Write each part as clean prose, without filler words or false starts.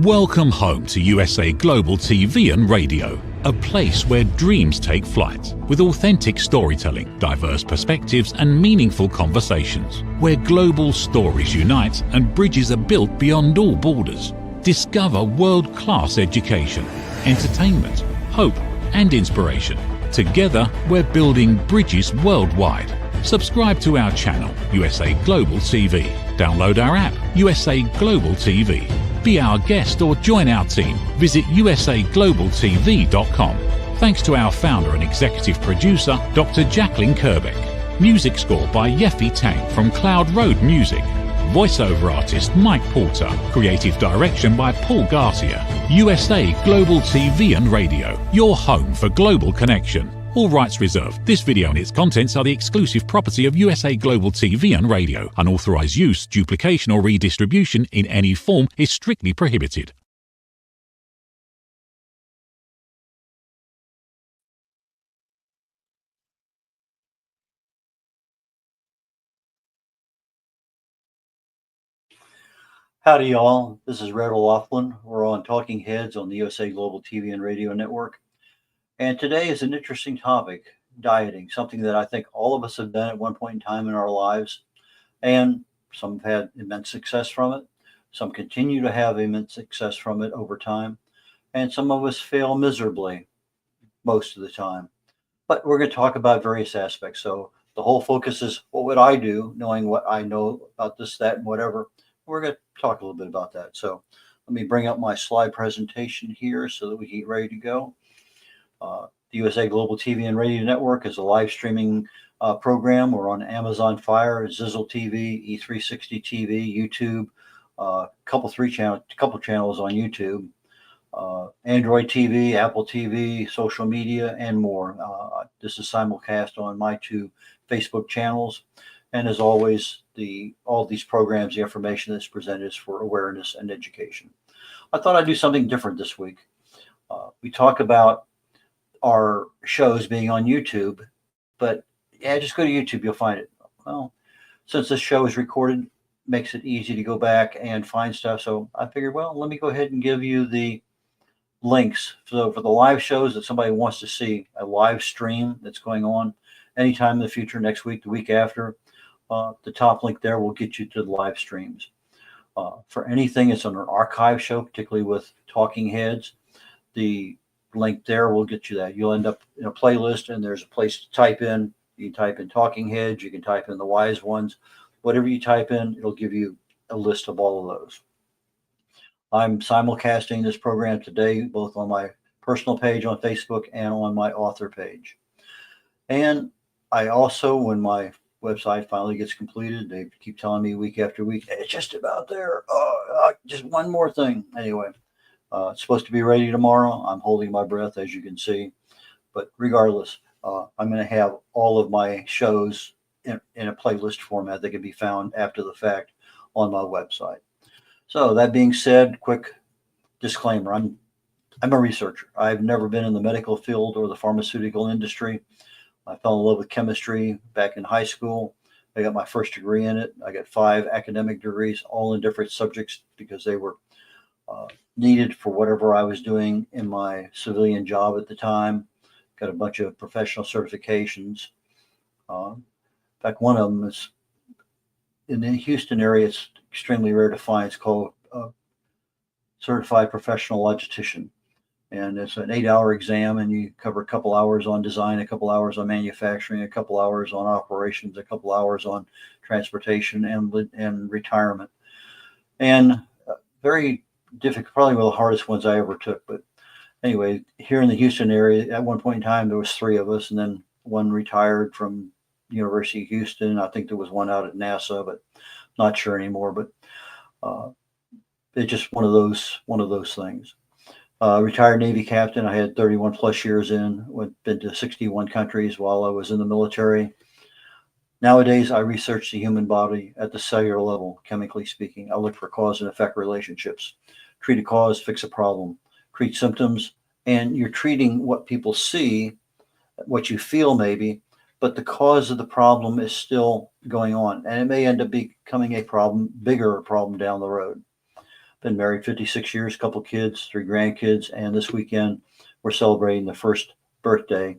Welcome home to USA Global TV and Radio, a place where dreams take flight, with authentic storytelling, diverse perspectives and meaningful conversations, where global stories unite and bridges are built beyond all borders. Discover world-class education, entertainment, hope and inspiration. Together, we're building bridges worldwide. Subscribe to our channel, USA Global TV. Download our app, USA Global TV. Be our guest or join our team. Visit usaglobaltv.com. Thanks to our founder and executive producer, Dr. Jacqueline Kerbeck. Music score by Yeffy Tang from Cloud Road Music. Voiceover artist Mike Porter. Creative direction by Paul Garcia. USA Global TV and Radio, your home for global connection. All rights reserved. This video and its contents are the exclusive property of USA Global TV and Radio. Unauthorized use, duplication or redistribution in any form is strictly prohibited. Howdy, y'all. This is red.olaughlin. We're on Talking Heads on the USA Global TV and Radio Network. And today is an interesting topic, dieting, something that I think all of us have done at one point in time in our lives. And some have had immense success from it. Some continue to have immense success from it over time. And some of us fail miserably most of the time. But we're going to talk about various aspects. So the whole focus is, what would I do, knowing what I know about this, that, and whatever. We're going to talk a little bit about that. So let me bring up my slide presentation here so that we can get ready to go. The USA Global TV and Radio Network is a live streaming program. We're on Amazon Fire, Zizzle TV, E360 TV, YouTube, couple channels on YouTube, Android TV, Apple TV, social media, and more. This is simulcast on my two Facebook channels. And as always, all these programs, the information that's presented is for awareness and education. I thought I'd do something different this week. We talk about our shows being on YouTube, but yeah, just go to YouTube, you'll find it. Well, since this show is recorded, makes it easy to go back and find stuff. So I figured, well, let me go ahead and give you the links. So for the live shows that somebody wants to see, a live stream that's going on anytime in the future, next week, the week after, the top link there will get you to the live streams. For anything that's on an archive show, particularly with Talking Heads, the link there will get you that. You'll end up in a playlist, and there's a place to type in. You can type in Talking Heads, you can type in the Wise Ones. Whatever you type in, it'll give you a list of all of those. I'm simulcasting this program today, both on my personal page on Facebook and on my author page. And I also, when my website finally gets completed, they keep telling me week after week, it's just about there. Just one more thing. Anyway, it's supposed to be ready tomorrow. I'm holding my breath, as you can see. But regardless, I'm going to have all of my shows in a playlist format that can be found after the fact on my website. So that being said, quick disclaimer. I'm a researcher. I've never been in the medical field or the pharmaceutical industry. I fell in love with chemistry back in high school. I got my first degree in it. I got 5 academic degrees, all in different subjects because they were needed for whatever I was doing in my civilian job at the time. Got a bunch of professional certifications. In fact, one of them is in the Houston area. It's extremely rare to find. It's called Certified Professional Logistician. And it's an 8-hour exam, and you cover a couple hours on design, a couple hours on manufacturing, a couple hours on operations, a couple hours on transportation and retirement. And very difficult, probably one of the hardest ones I ever took. But anyway, here in the Houston area, at one point in time, there was 3 of us, and then one retired from University of Houston. I think there was one out at NASA, but not sure anymore. But it's just one of those things. Retired Navy captain. I had 31 plus years been to 61 countries while I was in the military. Nowadays, I research the human body at the cellular level, chemically speaking. I look for cause and effect relationships. Treat a cause, fix a problem. Treat symptoms, and you're treating what people see, what you feel maybe, but the cause of the problem is still going on, and it may end up becoming a problem, bigger problem down the road. Been married 56 years, couple kids, 3 grandkids, and this weekend we're celebrating the first birthday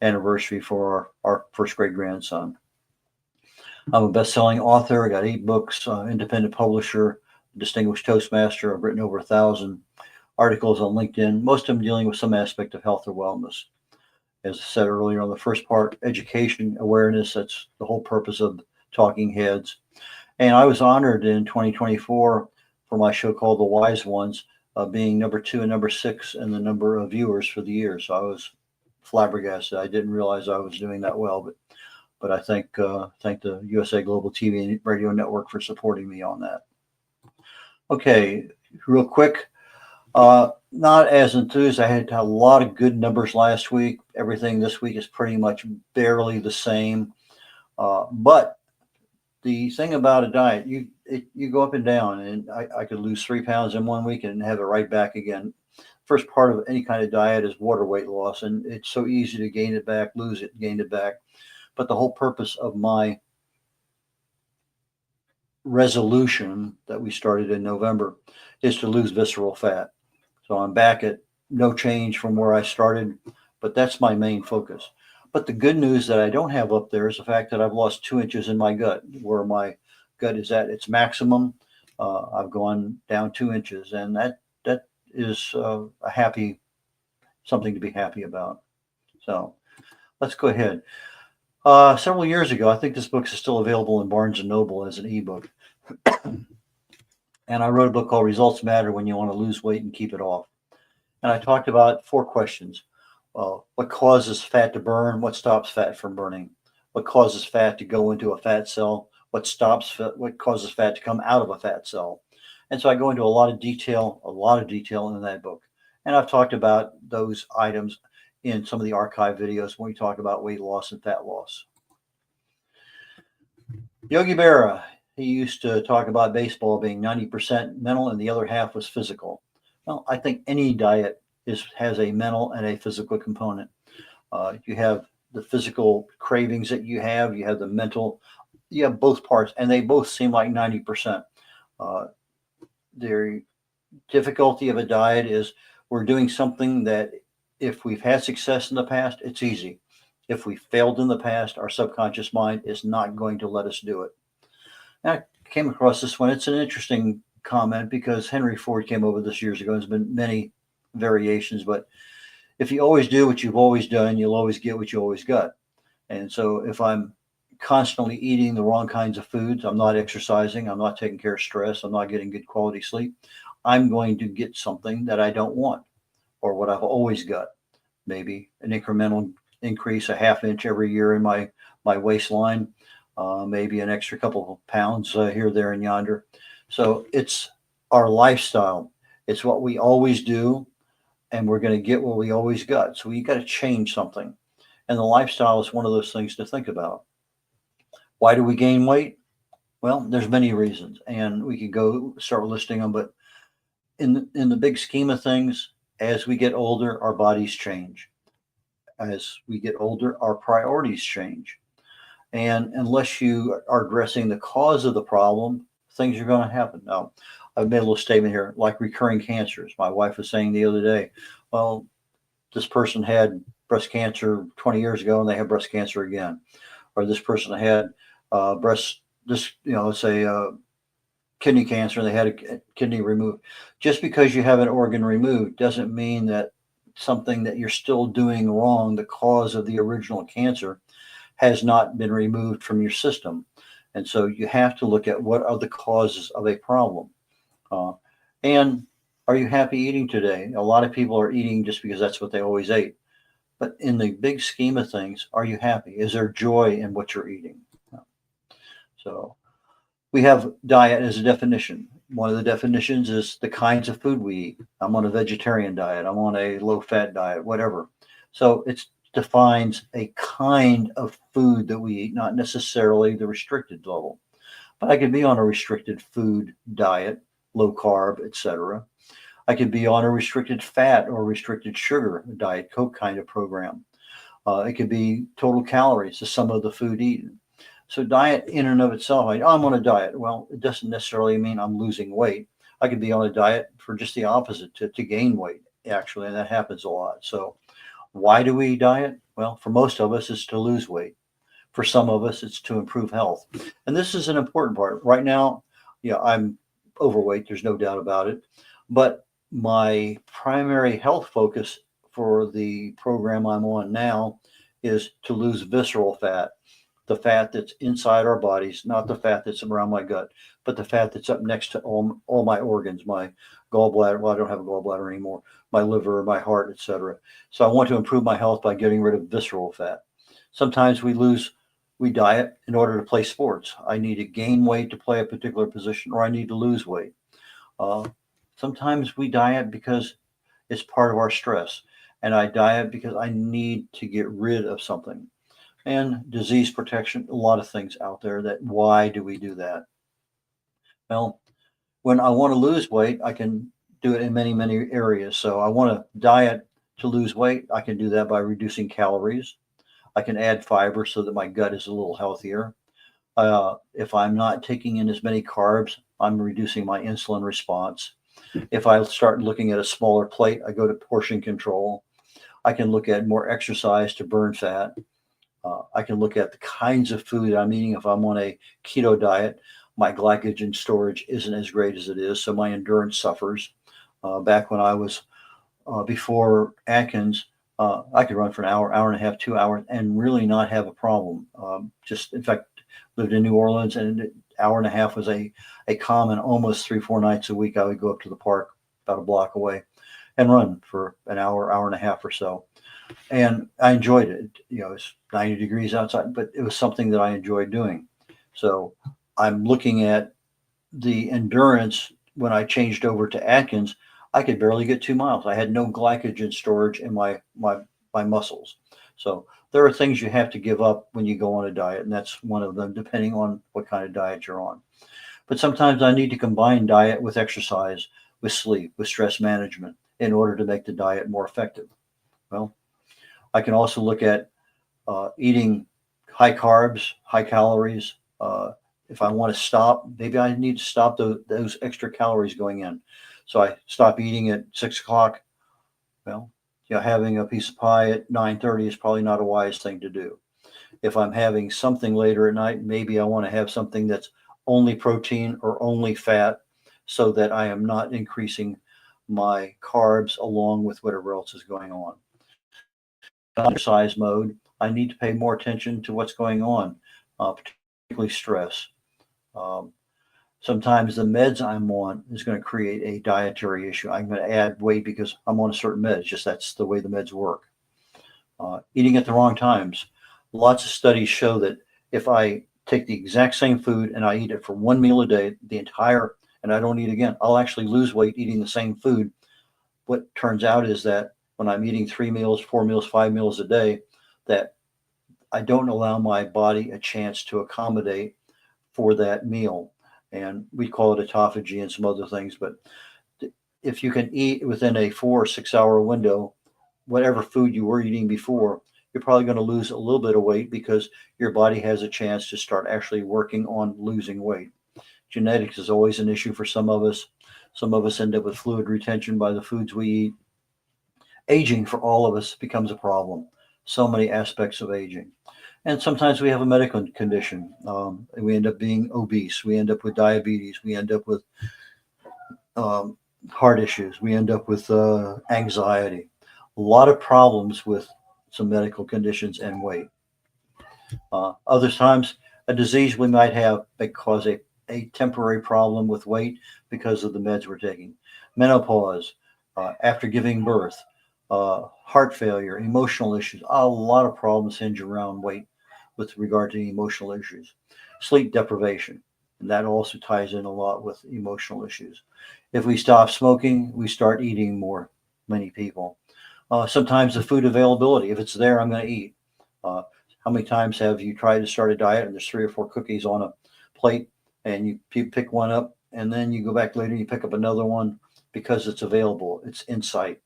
anniversary for our first great grandson. I'm a best-selling author. I got 8 books, independent publisher, distinguished Toastmaster. I've written over 1,000 articles on LinkedIn, most of them dealing with some aspect of health or wellness. As I said earlier on the first part, education, awareness, that's the whole purpose of Talking Heads. And I was honored in 2024 for my show called The Wise Ones, being number 2 and number 6 in the number of viewers for the year. So I was flabbergasted. I didn't realize I was doing that well, but I thank the USA Global TV and Radio Network for supporting me on that. Okay, real quick. Not as enthused. I had a lot of good numbers last week. Everything this week is pretty much barely the same. But the thing about a diet, you go up and down, and I could lose 3 pounds in 1 week and have it right back again. First part of any kind of diet is water weight loss, and it's so easy to gain it back, lose it, gain it back. But the whole purpose of my resolution that we started in November is to lose visceral fat. So I'm back at no change from where I started, but that's my main focus. But the good news that I don't have up there is the fact that I've lost 2 inches in my gut, where my gut is at its maximum. I've gone down 2 inches, and that is something to be happy about. So let's go ahead. Several years ago, I think this book is still available in Barnes and Noble as an ebook. And I wrote a book called Results Matter When You Want to Lose Weight and Keep It Off. And I talked about 4 questions. What causes fat to burn? What stops fat from burning? What causes fat to go into a fat cell? What causes fat to come out of a fat cell? And so I go into a lot of detail in that book. And I've talked about those items in some of the archive videos when we talk about weight loss and fat loss. Yogi Berra, he used to talk about baseball being 90% mental and the other half was physical. Well, I think any diet has a mental and a physical component. You have the physical cravings that you have the mental, you have both parts, and they both seem like 90%. The difficulty of a diet is we're doing something that if we've had success in the past, it's easy. If we failed in the past, our subconscious mind is not going to let us do it. And I came across this one. It's an interesting comment because Henry Ford came over this years ago. There's been many variations, but if you always do what you've always done, you'll always get what you always got. And so if I'm constantly eating the wrong kinds of foods, I'm not exercising, I'm not taking care of stress, I'm not getting good quality sleep, I'm going to get something that I don't want or what I've always got. Maybe an incremental increase, a ½ inch every year in my waistline, maybe an extra couple of pounds here, there, and yonder. So it's our lifestyle. It's what we always do, and we're going to get what we always got. So we got to change something. And the lifestyle is one of those things to think about. Why do we gain weight? Well, there's many reasons, and we could go start listing them. But in the big scheme of things, as we get older, our bodies change. As we get older, our priorities change. And unless you are addressing the cause of the problem, things are going to happen. Now, I've made a little statement here, like recurring cancers. My wife was saying the other day, well, this person had breast cancer 20 years ago and they have breast cancer again. Or this person had let's say kidney cancer and they had a kidney removed. Just because you have an organ removed doesn't mean that something that you're still doing wrong, the cause of the original cancer, has not been removed from your system. And so you have to look at what are the causes of a problem. And are you happy eating today? A lot of people are eating just because that's what they always ate. But in the big scheme of things, are you happy? Is there joy in what you're eating? So we have diet as a definition. One of the definitions is the kinds of food we eat. I'm on a vegetarian diet. I'm on a low-fat diet, whatever. So it defines a kind of food that we eat, not necessarily the restricted level. But I could be on a restricted food diet, low carb, etc. I could be on a restricted fat or restricted sugar diet, Coke kind of program. It could be total calories, the sum of the food eaten. So diet in and of itself, I'm on a diet. Well, it doesn't necessarily mean I'm losing weight. I could be on a diet for just the opposite, to gain weight, actually, and that happens a lot. So why do we diet? Well, for most of us, it's to lose weight. For some of us, it's to improve health. And this is an important part. Right now, yeah, I'm overweight, there's no doubt about it. But my primary health focus for the program I'm on now is to lose visceral fat, the fat that's inside our bodies, not the fat that's around my gut, but the fat that's up next to all my organs, my gallbladder. Well, I don't have a gallbladder anymore, my liver, my heart, etc. So I want to improve my health by getting rid of visceral fat. Sometimes we diet in order to play sports. I need to gain weight to play a particular position, or I need to lose weight. Uh, Sometimes we diet because it's part of our stress, and I diet because I need to get rid of something. And disease protection, a lot of things out there. That why do we do that? Well, when I want to lose weight, I can do it in many areas. So I want to diet to lose weight. I can do that by reducing calories. I can add fiber so that my gut is a little healthier. If I'm not taking in as many carbs, I'm reducing my insulin response. If I start looking at a smaller plate, I go to portion control. I can look at more exercise to burn fat. I can look at the kinds of food I'm eating. If I'm on a keto diet, my glycogen storage isn't as great as it is, so my endurance suffers. Back when I was before Atkins, I could run for an hour, hour and a half, 2 hours, and really not have a problem. Just, in fact, lived in New Orleans, and an hour and a half was a common. Almost 3, 4 nights a week, I would go up to the park about a block away and run for an hour, hour and a half or so. And I enjoyed it. It's 90 degrees outside, but it was something that I enjoyed doing. So I'm looking at the endurance. When I changed over to Atkins, I could barely get 2 miles. I had no glycogen storage in my muscles. So there are things you have to give up when you go on a diet, and that's one of them, depending on what kind of diet you're on. But sometimes I need to combine diet with exercise, with sleep, with stress management in order to make the diet more effective. Well, I can also look at eating high carbs, high calories. If I want to stop, maybe I need to stop those extra calories going in. So I stop eating at 6 o'clock. Well, having a piece of pie at 9:30 is probably not a wise thing to do. If I'm having something later at night, maybe I want to have something that's only protein or only fat, so that I am not increasing my carbs along with whatever else is going on. Exercise mode, I need to pay more attention to what's going on, particularly stress. Um, Sometimes the meds I'm on is going to create a dietary issue. I'm going to add weight because I'm on a certain med. It's just that's the way the meds work. Eating at the wrong times. Lots of studies show that if I take the exact same food and I eat it for one meal a day, and I don't eat again, I'll actually lose weight eating the same food. What turns out is that when I'm eating 3 meals, 4 meals, 5 meals a day, that I don't allow my body a chance to accommodate for that meal. And we call it autophagy and some other things. But if you can eat within a 4 or 6 hour window, whatever food you were eating before, you're probably going to lose a little bit of weight because your body has a chance to start actually working on losing weight. Genetics is always an issue for some of us. Some of us end up with fluid retention by the foods we eat. Aging for all of us becomes a problem. So many aspects of aging. And sometimes we have a medical condition. And we end up being obese. We end up with diabetes. We end up with heart issues. We end up with anxiety. A lot of problems with some medical conditions and weight. Other times, a disease we might have may cause a temporary problem with weight because of the meds we're taking. Menopause, after giving birth, heart failure, emotional issues. A lot of problems hinge around weight with regard to emotional issues. Sleep deprivation, and that also ties in a lot with emotional issues. If we stop smoking, we start eating more, many people. Sometimes the food availability, if it's there, I'm going to eat. How many times have you tried to start a diet and there's 3 or 4 cookies on a plate and you pick one up and then you go back later and you pick up another one because it's available, it's in sight.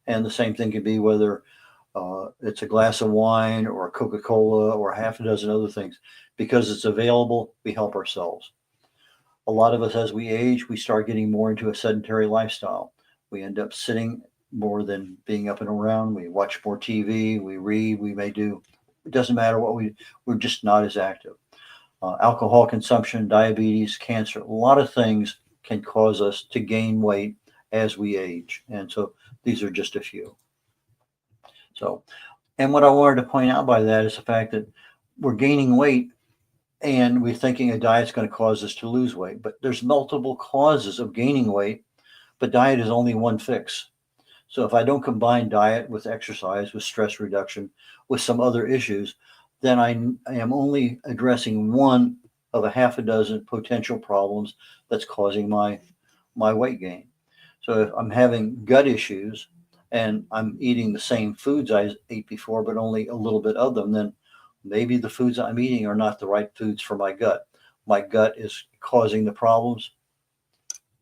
And the same thing can be whether it's a glass of wine or a Coca-Cola or half a dozen other things. Because it's available, we help ourselves. A lot of us, as we age, we start getting more into a sedentary lifestyle. We end up sitting more than being up and around. We watch more TV, we read, we may do, it doesn't matter what we're just not as active. Alcohol consumption, diabetes, cancer, a lot of things can cause us to gain weight as we age. And so these are just a few. So, and what I wanted to point out by that is the fact that we're gaining weight and we're thinking a diet's going to cause us to lose weight, but there's multiple causes of gaining weight, but diet is only one fix. So if I don't combine diet with exercise, with stress reduction, with some other issues, then I am only addressing one of a half a dozen potential problems that's causing my weight gain. So if I'm having gut issues and I'm eating the same foods I ate before, but only a little bit of them, then maybe the foods I'm eating are not the right foods for my gut. My gut is causing the problems.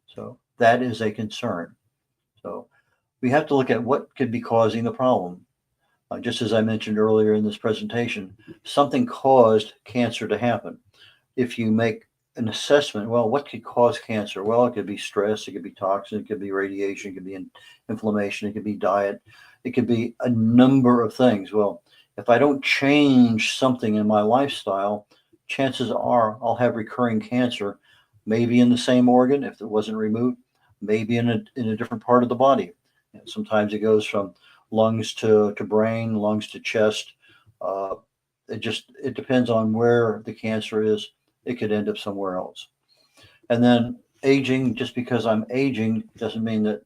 So that is a concern. So we have to look at what could be causing the problem. Just as I mentioned earlier in this presentation, something caused cancer to happen. If you make an assessment, well, what could cause cancer? Well, it could be stress, it could be toxin, it could be radiation, it could be inflammation, it could be diet, it could be a number of things. Well, if I don't change something in my lifestyle, chances are I'll have recurring cancer, maybe in the same organ if it wasn't removed, maybe in a different part of the body. And sometimes it goes from lungs to brain, lungs to chest. It depends on where the cancer is. It could end up somewhere else. And then aging, just because I'm aging doesn't mean that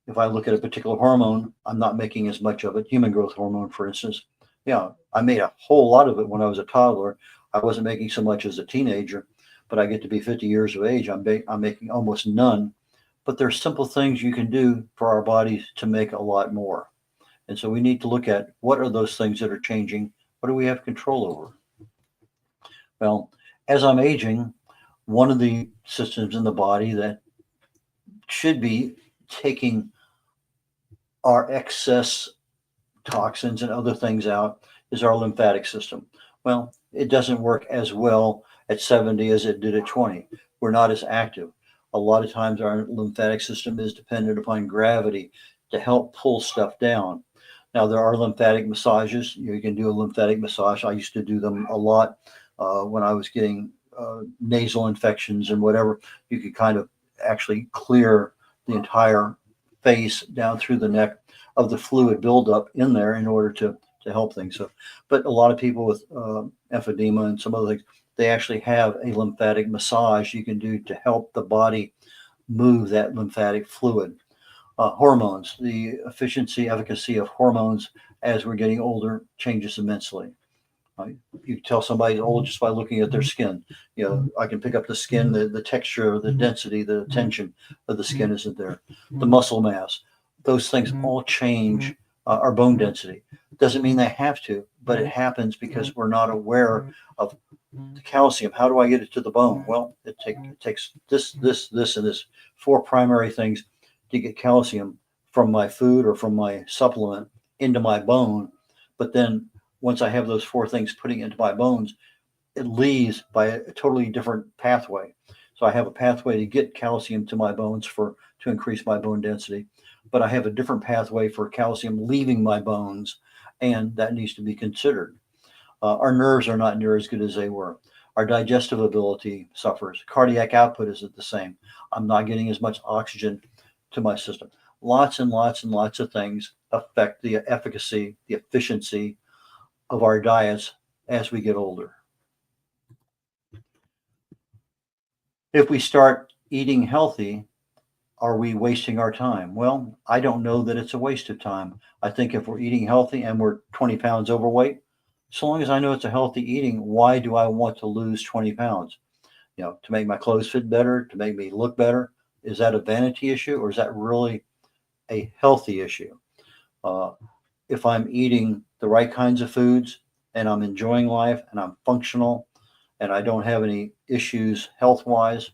if I look at a particular hormone, I'm not making as much of it. Human growth hormone, for instance. Yeah, I made a whole lot of it when I was a toddler. I wasn't making so much as a teenager, but I get to be 50 years of age. I'm making almost none. But there's simple things you can do for our bodies to make a lot more. And so we need to look at what are those things that are changing? What do we have control over? Well, as I'm aging, one of the systems in the body that should be taking our excess toxins and other things out is our lymphatic system. Well, it doesn't work as well at 70 as it did at 20. We're not as active. A lot of times our lymphatic system is dependent upon gravity to help pull stuff down. Now, there are lymphatic massages. You can do a lymphatic massage. I used to do them a lot when I was getting nasal infections and whatever. You could kind of actually clear the entire face down through the neck of the fluid buildup in there in order to help things. So, but a lot of people with emphysema and some other things, they actually have a lymphatic massage you can do to help the body move that lymphatic fluid. Hormones, the efficacy of hormones as we're getting older changes immensely. You can tell somebody's old just by looking at their skin. You know, I can pick up the skin, the texture, the density, the tension of the skin isn't there. The muscle mass, those things all change our bone density. Doesn't mean they have to, but it happens because we're not aware of the calcium. How do I get it to the bone? Well, it takes this, and this, four primary things to get calcium from my food or from my supplement into my bone. But then once I have those four things putting into my bones, it leaves by a totally different pathway. So I have a pathway to get calcium to my bones to increase my bone density, but I have a different pathway for calcium leaving my bones, and that needs to be considered. Our nerves are not near as good as they were. Our digestive ability suffers. Cardiac output isn't the same. I'm not getting as much oxygen to my system. Lots and lots and lots of things affect the efficacy, the efficiency of our diets as we get older. If we start eating healthy, are we wasting our time? Well, I don't know that it's a waste of time. I think if we're eating healthy and we're 20 pounds overweight, so long as I know it's a healthy eating, why do I want to lose 20 pounds? You know, to make my clothes fit better, to make me look better? Is that a vanity issue, or is that really a healthy issue? If I'm eating the right kinds of foods and I'm enjoying life and I'm functional and I don't have any issues health-wise,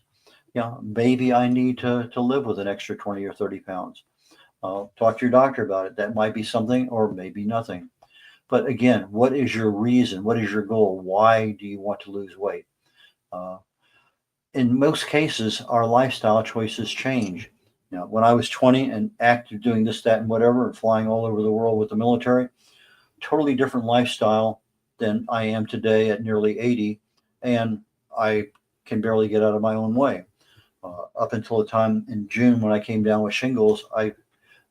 maybe I need to live with an extra 20 or 30 pounds. Talk to your doctor about it. That might be something, or maybe nothing. But again, what is your reason? What is your goal? Why do you want to lose weight? in most cases, our lifestyle choices change. When I was 20 and active doing this, that, and whatever, and flying all over the world with the military, totally different lifestyle than I am today at nearly 80, and I can barely get out of my own way. Up until the time in June when I came down with shingles, I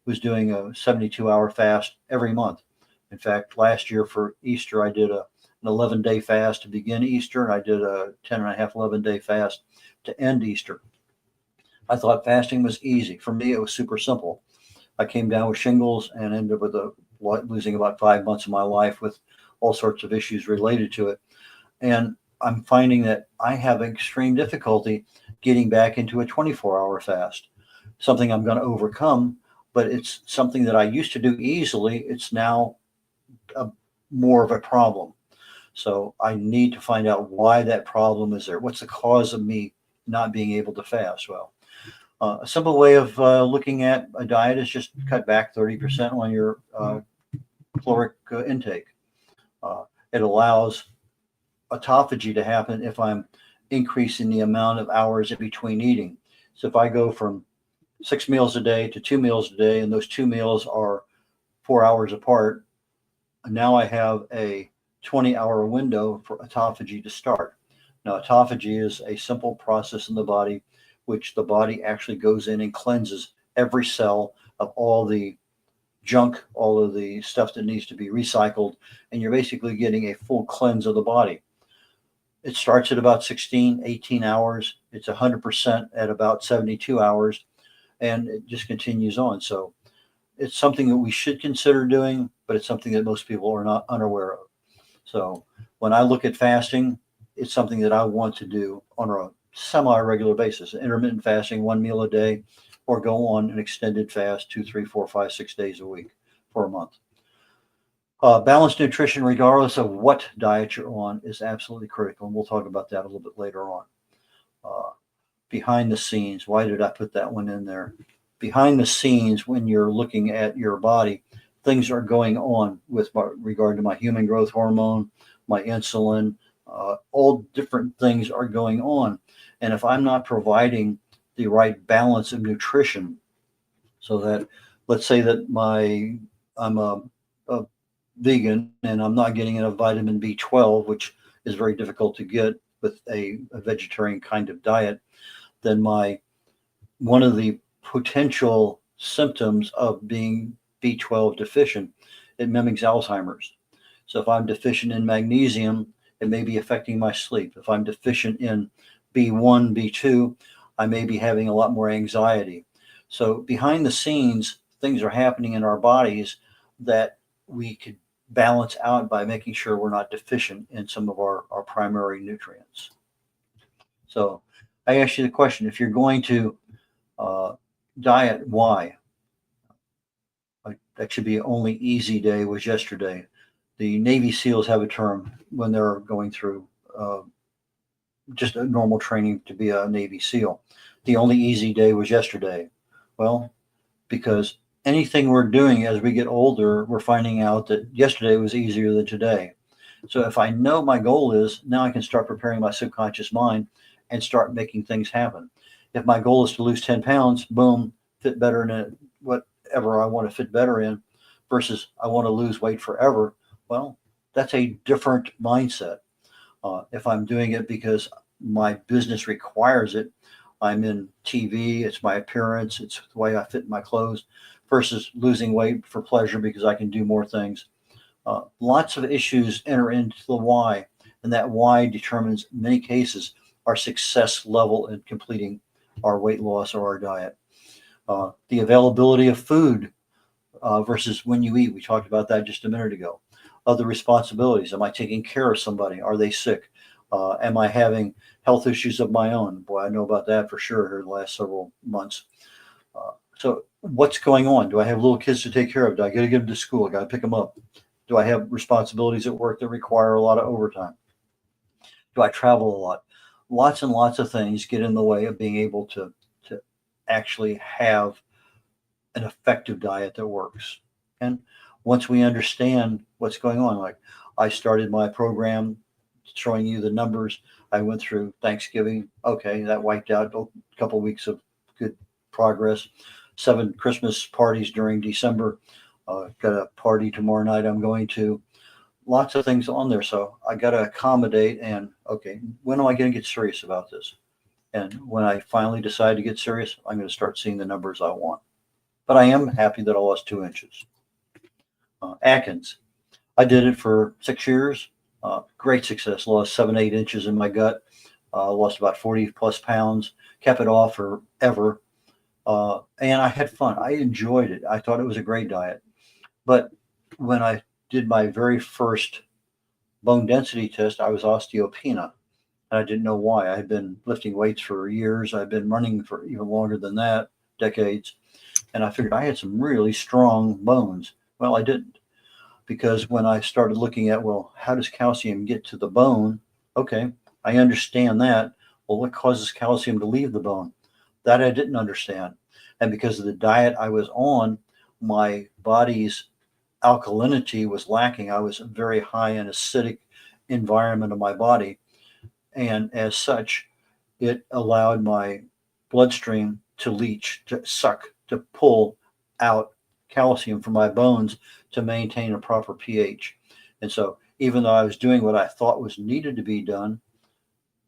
was doing a 72-hour fast every month. In fact, last year for Easter, I did an 11-day fast to begin Easter, and I did a 10 and a half, 11-day fast to end Easter. I thought fasting was easy. For me, it was super simple. I came down with shingles and ended up with losing about 5 months of my life with all sorts of issues related to it. And I'm finding that I have extreme difficulty getting back into a 24-hour fast, something I'm going to overcome, but it's something that I used to do easily. It's now more of a problem. So I need to find out why that problem is there. What's the cause of me not being able to fast? Well, a simple way of looking at a diet is just cut back 30% on your caloric intake. It allows autophagy to happen if I'm increasing the amount of hours in between eating. So if I go from 6 meals a day to 2 meals a day, and those 2 meals are 4 hours apart, now I have a 20-hour window for autophagy to start. Now, autophagy is a simple process in the body which the body actually goes in and cleanses every cell of all the junk, all of the stuff that needs to be recycled, and you're basically getting a full cleanse of the body. It starts at about 16, 18 hours. It's 100% at about 72 hours, and it just continues on. So it's something that we should consider doing, but it's something that most people are not unaware of. So when I look at fasting, it's something that I want to do on a semi-regular basis, intermittent fasting, 1 meal a day, or go on an extended fast 2, 3, 4, 5, 6 days a week for a month. Balanced nutrition, regardless of what diet you're on, is absolutely critical, and we'll talk about that a little bit later on. Behind the scenes, why did I put that one in there? Behind the scenes, when you're looking at your body, things are going on with regard to my human growth hormone, my insulin, all different things are going on. And if I'm not providing the right balance of nutrition, so that, let's say that I'm a vegan and I'm not getting enough vitamin B12, which is very difficult to get with a vegetarian kind of diet, then one of the potential symptoms of being B12 deficient, it mimics Alzheimer's. So if I'm deficient in magnesium, it may be affecting my sleep. If I'm deficient in B1, B2, I may be having a lot more anxiety. So behind the scenes, things are happening in our bodies that we could balance out by making sure we're not deficient in some of our primary nutrients. So I ask you the question, if you're going to diet, why? That should be only easy day was yesterday. The Navy SEALs have a term when they're going through just a normal training to be a Navy SEAL. The only easy day was yesterday. Well, because anything we're doing as we get older, we're finding out that yesterday was easier than today. So if I know my goal is, now I can start preparing my subconscious mind and start making things happen. If my goal is to lose 10 pounds, boom, fit better in whatever I want to fit better in, versus I want to lose weight forever, well, that's a different mindset. If I'm doing it because my business requires it, I'm in TV, it's my appearance, it's the way I fit in my clothes, versus losing weight for pleasure because I can do more things. Lots of issues enter into the why, and that why determines, in many cases, our success level in completing our weight loss or our diet. The availability of food versus when you eat. We talked about that just a minute ago. Other responsibilities. Am I taking care of somebody? Are they sick? Am I having health issues of my own? Boy, I know about that for sure here in the last several months. So what's going on? Do I have little kids to take care of? Do I got to get them to school? I got to pick them up. Do I have responsibilities at work that require a lot of overtime? Do I travel a lot? Lots and lots of things get in the way of being able to actually have an effective diet that works. And once we understand what's going on, like I started my program showing you the numbers. I went through Thanksgiving. Okay, that wiped out a couple of weeks of good progress. 7 Christmas parties during December. Got a party tomorrow night I'm going to. Lots of things on there. So I got to accommodate and, okay, when am I going to get serious about this? And when I finally decide to get serious, I'm going to start seeing the numbers I want. But I am happy that I lost 2 inches. Atkins. I did it for 6 years. Great success. Lost 7, 8 inches in my gut. Lost about 40 plus pounds. Kept it off forever. And I had fun. I enjoyed it. I thought it was a great diet. But when I did my very first bone density test, I was osteopenia. And I didn't know why. I had been lifting weights for years. I've been running for even longer than that, decades. And I figured I had some really strong bones. Well, I didn't. Because when I started looking at, well, how does calcium get to the bone? Okay, I understand that. Well, what causes calcium to leave the bone? That I didn't understand. And because of the diet I was on, my body's alkalinity was lacking. I was very high in acidic environment of my body. And as such, it allowed my bloodstream to leach, to suck, to pull out calcium from my bones to maintain a proper pH. And so even though I was doing what I thought was needed to be done,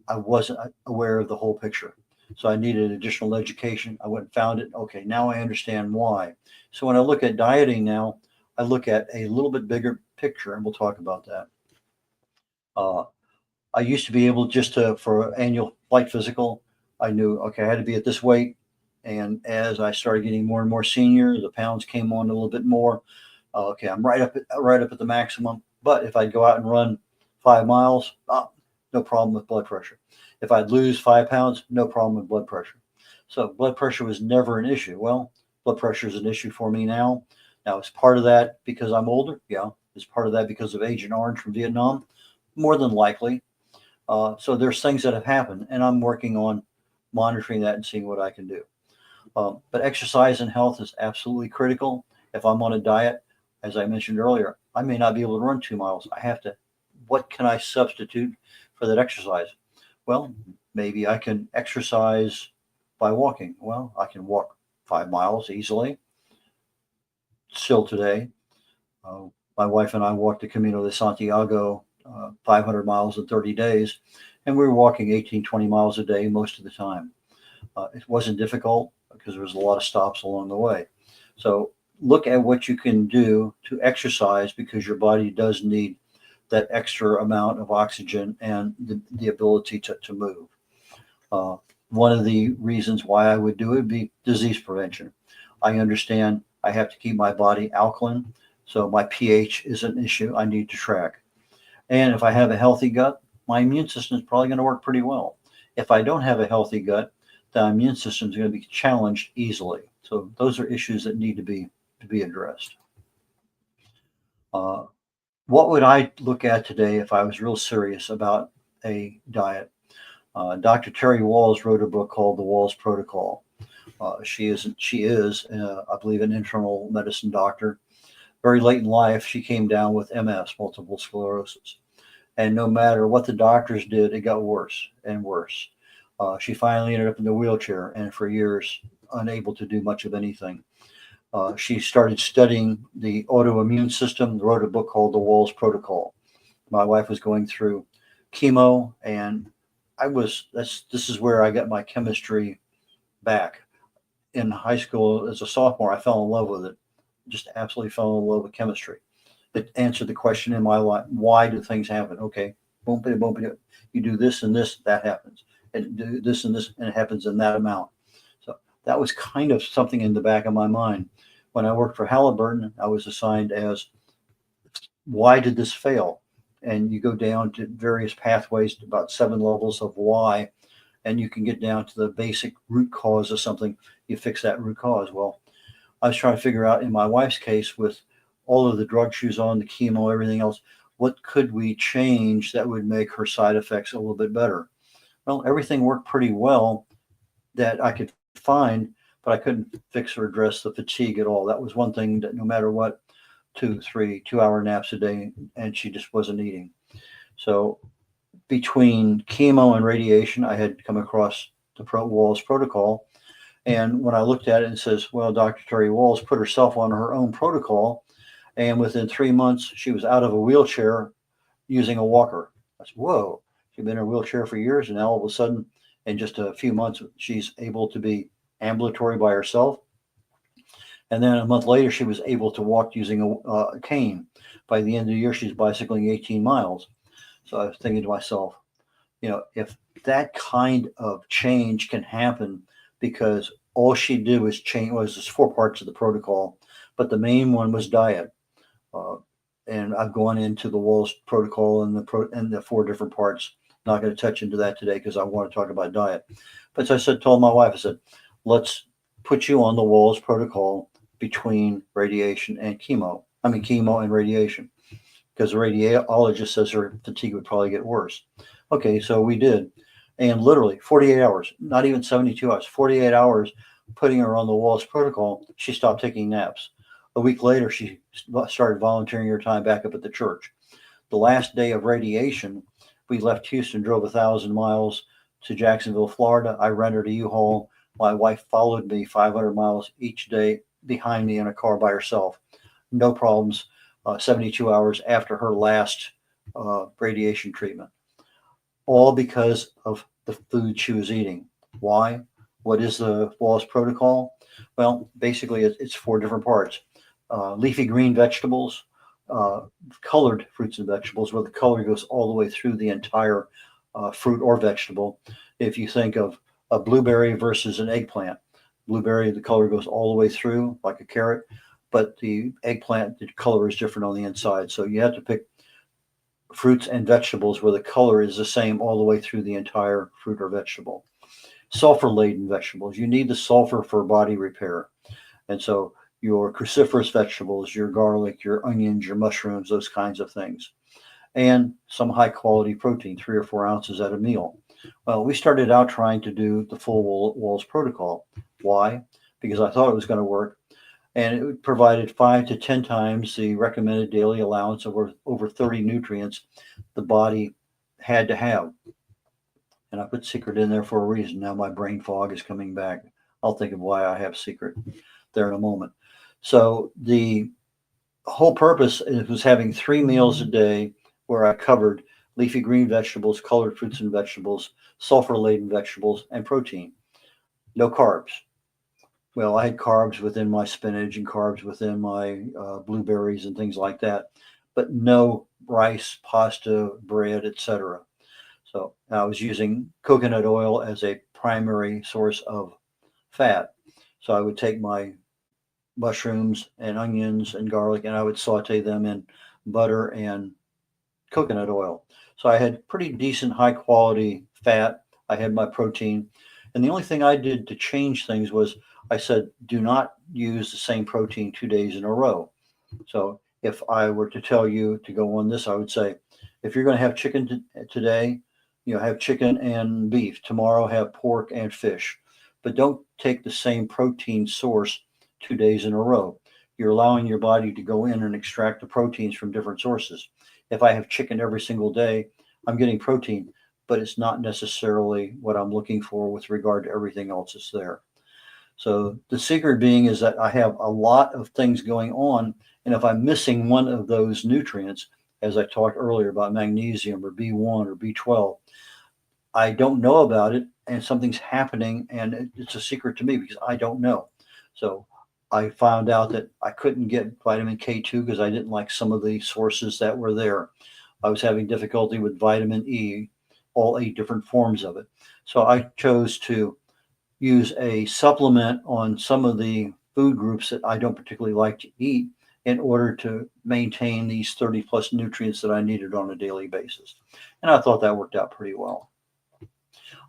I wasn't aware of the whole picture. So I needed additional education. I went and found it. Okay, now I understand why. So when I look at dieting now, I look at a little bit bigger picture, and we'll talk about that. I used to be able just to, for annual flight physical, I knew, okay, I had to be at this weight. And as I started getting more and more senior, the pounds came on a little bit more. Okay, I'm right up at the maximum. But if I'd go out and run 5 miles, no problem with blood pressure. If I'd lose 5 pounds, no problem with blood pressure. So blood pressure was never an issue. Well, blood pressure is an issue for me now. Now, is part of that because I'm older? Yeah. Is part of that because of Agent Orange from Vietnam? More than likely. So there's things that have happened, and I'm working on monitoring that and seeing what I can do. But exercise and health is absolutely critical. If I'm on a diet, as I mentioned earlier, I may not be able to run 2 miles. I have to, what can I substitute for that exercise? Well, maybe I can exercise by walking. Well, I can walk 5 miles easily. Still today, my wife and I walked the Camino de Santiago 500 miles in 30 days, and we were walking 18, 20 miles a day most of the time. It wasn't difficult because there was a lot of stops along the way. So look at what you can do to exercise because your body does need that extra amount of oxygen and the ability to move. One of the reasons why I would do it would be disease prevention. I understand I have to keep my body alkaline, so my pH is an issue I need to track. And if I have a healthy gut, my immune system is probably going to work pretty well. If I don't have a healthy gut, the immune system is going to be challenged easily. So those are issues that need to be addressed. What would I look at today if I was real serious about a diet? Dr. Terry Walls wrote a book called The Walls Protocol. She is, I believe, an internal medicine doctor. Very late in life, she came down with MS, multiple sclerosis. And no matter what the doctors did, it got worse and worse. She finally ended up in the wheelchair and for years unable to do much of anything. She started studying the autoimmune system, wrote a book called The Walls Protocol. My wife was going through chemo, and this is where I got my chemistry back. In high school as a sophomore, I fell in love with it. Just absolutely fell in love with chemistry. It answered the question in my life: why do things happen? Okay, boom, boom, boom. You do this and this, that happens, and do this and this, and it happens in that amount. So that was kind of something in the back of my mind. When I worked for Halliburton, I was assigned as, why did this fail? And you go down to various pathways, to about 7 levels of why, and you can get down to the basic root cause of something. You fix that root cause. Well, I was trying to figure out in my wife's case, with all of the drugs she was on, the chemo, everything else, what could we change that would make her side effects a little bit better? Well, everything worked pretty well that I could find, but I couldn't fix or address the fatigue at all. That was one thing that no matter what, 2, 3, 2-hour naps a day, and she just wasn't eating. So between chemo and radiation, I had come across the Walls protocol. And when I looked at it, it says, well, Dr. Terry Walls put herself on her own protocol. And within 3 months, she was out of a wheelchair using a walker. I said, whoa, she'd been in a wheelchair for years. And now all of a sudden, in just a few months, she's able to be ambulatory by herself. And then a month later, she was able to walk using a cane. By the end of the year, she's bicycling 18 miles. So I was thinking to myself, if that kind of change can happen, because all she did was change, there's 4 parts of the protocol, but the main one was diet. And I've gone into the Walls protocol and the 4 different parts. Not going to touch into that today because I want to talk about diet. But so told my wife, I said, let's put you on the Walls protocol between radiation and chemo. Chemo and radiation, because the radiologist says her fatigue would probably get worse. Okay, so we did. And literally 48 hours, not even 72 hours, 48 hours, putting her on the Walls protocol, she stopped taking naps. A week later, she started volunteering her time back up at the church. The last day of radiation, we left Houston, drove 1,000 miles to Jacksonville, Florida. I rented a U-Haul. My wife followed me 500 miles each day behind me in a car by herself. No problems. 72 hours after her last radiation treatment. All because of the food she was eating. Why? What is the Walls protocol? Well, basically, it's 4 different parts. Leafy green vegetables, colored fruits and vegetables, where the color goes all the way through the entire fruit or vegetable. If you think of a blueberry versus an eggplant, blueberry, the color goes all the way through like a carrot, but the eggplant, the color is different on the inside. So you have to pick fruits and vegetables where the color is the same all the way through the entire fruit or vegetable. Sulfur-laden vegetables, you need the sulfur for body repair. And so your cruciferous vegetables, your garlic, your onions, your mushrooms, those kinds of things. And some high quality protein, 3 or 4 ounces at a meal. Well, we started out trying to do the full Walls protocol. Why? Because I thought it was going to work. And it provided 5 to 10 times the recommended daily allowance of over 30 nutrients the body had to have. And I put secret in there for a reason. Now my brain fog is coming back. I'll think of why I have secret there in a moment. So the whole purpose was having 3 meals a day where I covered leafy green vegetables, colored fruits and vegetables, sulfur-laden vegetables, and protein. No carbs. Well, I had carbs within my spinach and carbs within my blueberries and things like that, but no rice, pasta, bread, etc. So I was using coconut oil as a primary source of fat. So I would take my mushrooms and onions and garlic, and I would saute them in butter and coconut oil. So I had pretty decent high quality fat. I had my protein. And the only thing I did to change things was I said, do not use the same protein 2 days in a row. So if I were to tell you to go on this, I would say, if you're going to have chicken today, have chicken and beef. Tomorrow, have pork and fish. But don't take the same protein source 2 days in a row. You're allowing your body to go in and extract the proteins from different sources. If I have chicken every single day, I'm getting protein, but it's not necessarily what I'm looking for with regard to everything else that's there. So the secret being is that I have a lot of things going on, and if I'm missing one of those nutrients, as I talked earlier about magnesium or B1 or B12, I don't know about it, and something's happening, and it's a secret to me because I don't know. So I found out that I couldn't get vitamin K2 because I didn't like some of the sources that were there. I was having difficulty with vitamin E, all 8 different forms of it. So I chose to use a supplement on some of the food groups that I don't particularly like to eat in order to maintain these 30 plus nutrients that I needed on a daily basis. And I thought that worked out pretty well.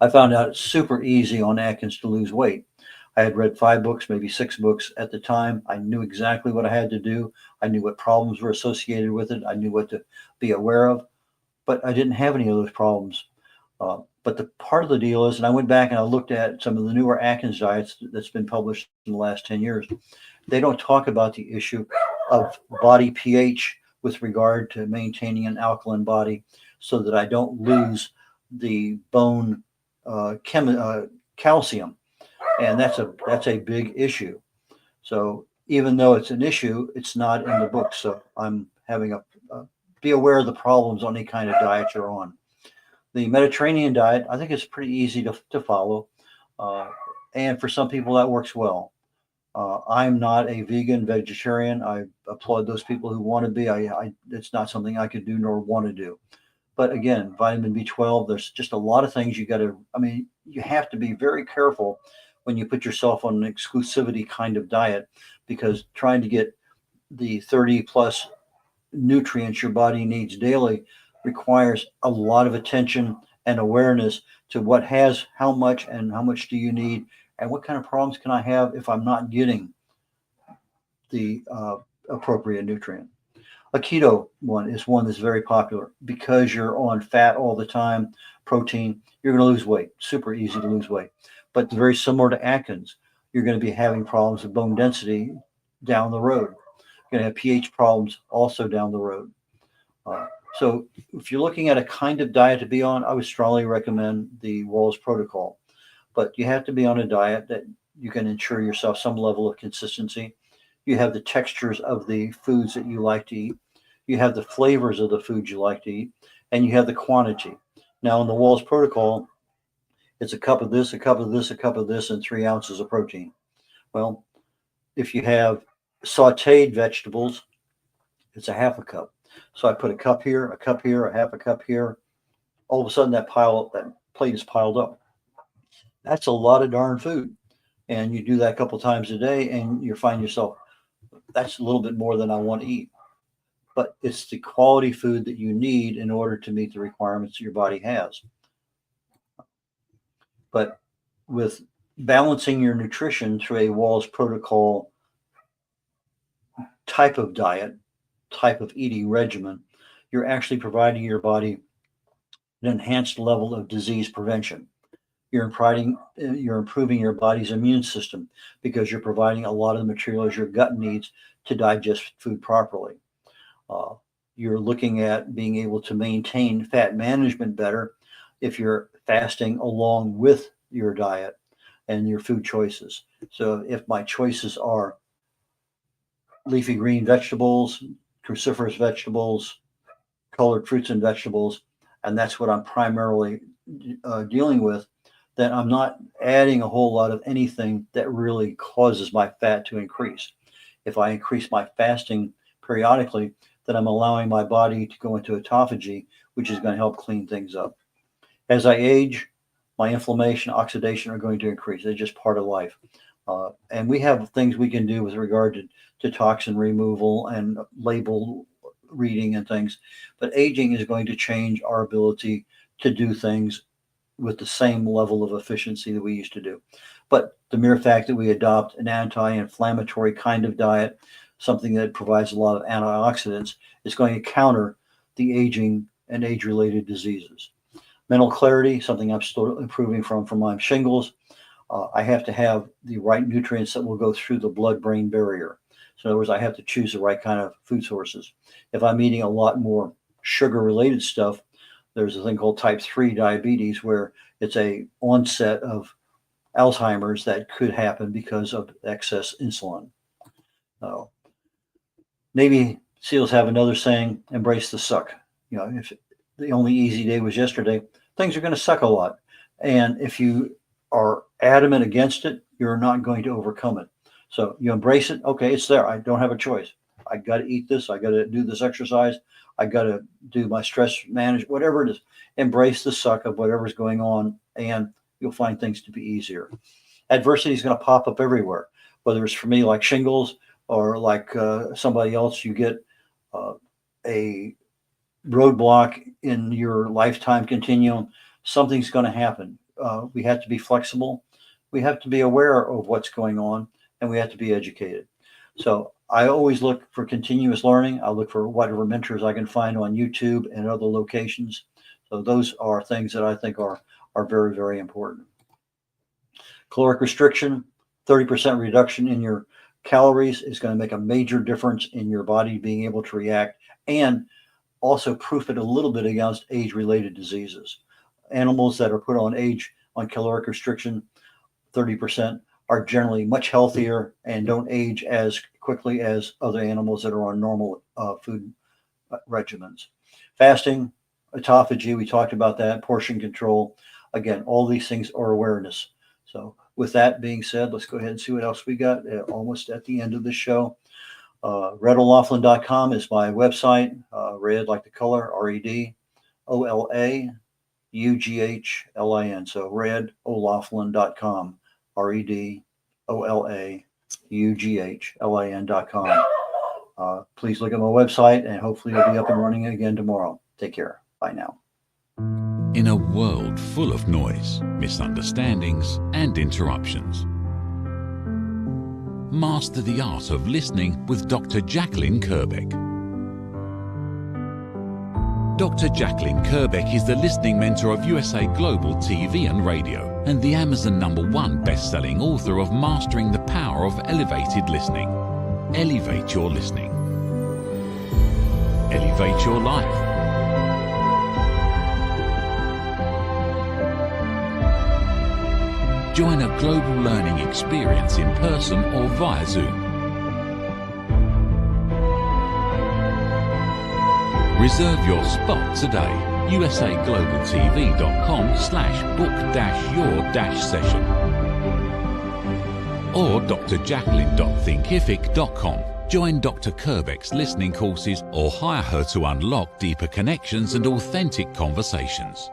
I found out it's super easy on Atkins to lose weight. I had read 5 books, maybe 6 books at the time. I knew exactly what I had to do. I knew what problems were associated with it. I knew what to be aware of, but I didn't have any of those problems. But the part of the deal is, and I went back and I looked at some of the newer Atkins diets that's been published in the last 10 years. They don't talk about the issue of body pH with regard to maintaining an alkaline body. so that I don't lose the bone calcium, and that's a big issue. So even though it's an issue, it's not in the book. So I'm having be aware of the problems on any kind of diet you're on. The Mediterranean diet, I think, is pretty easy to follow, uh, and for some people that works well. I'm not a vegan vegetarian. I applaud those people who want to be. It's not something I could do nor want to do. But again, vitamin B12, there's just a lot of things you got to, I mean, you have to be very careful when you put yourself on an exclusivity kind of diet, because trying to get the 30 plus nutrients your body needs daily requires a lot of attention and awareness to what has how much and how much do you need and what kind of problems can I have if I'm not getting the appropriate nutrient. A keto one is one that's very popular because you're on fat all the time, protein, you're going to lose weight. Super easy to lose weight. But very similar to Atkins, you're going to be having problems with bone density down the road. You're going to have pH problems also down the road. So if you're looking at a kind of diet to be on, I would strongly recommend the Walls Protocol. But you have to be on a diet that you can ensure yourself some level of consistency. You have the textures of the foods that you like to eat. You have the flavors of the foods you like to eat, and you have the quantity. Now, in the Walls Protocol, it's a cup of this, a cup of this, a cup of this, and 3 ounces of protein. Well, if you have sauteed vegetables, it's a half a cup. So I put a cup here, a cup here, a half a cup here. All of a sudden, that plate is piled up. That's a lot of darn food. And you do that a couple times a day, and you find yourself, that's a little bit more than I want to eat. But it's the quality food that you need in order to meet the requirements your body has. But with balancing your nutrition through a Walls Protocol type of diet, type of eating regimen, you're actually providing your body an enhanced level of disease prevention. You're improving your body's immune system because you're providing a lot of the materials your gut needs to digest food properly. Uh, you're looking at being able to maintain fat management better if you're fasting along with your diet and your food choices. So if my choices are leafy green vegetables, cruciferous vegetables, colored fruits and vegetables, and that's what I'm primarily dealing with, then I'm not adding a whole lot of anything that really causes my fat to increase. If I increase my fasting periodically, then I'm allowing my body to go into autophagy, which is going to help clean things up. As I age, my inflammation, oxidation are going to increase. They're just part of life. And we have things we can do with regard to toxin removal and label reading and things. But aging is going to change our ability to do things with the same level of efficiency that we used to do. But the mere fact that we adopt an anti-inflammatory kind of diet, something that provides a lot of antioxidants, is going to counter the aging and age-related diseases. Mental clarity, something I'm still improving from my shingles. I have to have the right nutrients that will go through the blood-brain barrier. So in other words, I have to choose the right kind of food sources. If I'm eating a lot more sugar-related stuff, there's a thing called type 3 diabetes where it's a onset of Alzheimer's that could happen because of excess insulin. Navy SEALs have another saying, embrace the suck. You know, if the only easy day was yesterday, things are going to suck a lot. And if you are adamant against it, you're not going to overcome it. So you embrace it. Okay, it's there. I don't have a choice. I got to eat this. I got to do this exercise. I got to do my stress management, whatever it is. Embrace the suck of whatever's going on, and you'll find things to be easier. Adversity is going to pop up everywhere, whether it's for me like shingles or like somebody else. You get a roadblock in your lifetime continuum. Something's going to happen. We have to be flexible. We have to be aware of what's going on, and we have to be educated. So I always look for continuous learning. I look for whatever mentors I can find on YouTube and other locations. So those are things that I think are very, very important. Caloric restriction, 30% reduction in your calories is going to make a major difference in your body being able to react. And also proof it a little bit against age-related diseases. Animals that are put on caloric restriction, 30%, are generally much healthier and don't age as quickly as other animals that are on normal food regimens. Fasting, autophagy, we talked about that, portion control. Again, all these things are awareness. So with that being said, let's go ahead and see what else we got. Almost at the end of the show. red.olaughlin.com is my website. Red like the color, RED.OLAUGHLIN. So red.olaughlin.com, RED.OLAUGHLIN.com. Please look at my website, and hopefully it'll be up and running again tomorrow. Take care. Bye now. In a world full of noise, misunderstandings, and interruptions, master the art of listening with Dr. Jacqueline Kerbeck. Dr. Jacqueline Kerbeck is the listening mentor of USA Global TV and Radio and the Amazon #1 best-selling author of Mastering the Power of Elevated Listening. Elevate your listening. Elevate your life. Join a global learning experience in person or via Zoom. Reserve your spot today. usaglobaltv.com/book-your-session or drjacqueline.thinkific.com. Join Dr. Kerbeck's listening courses or hire her to unlock deeper connections and authentic conversations.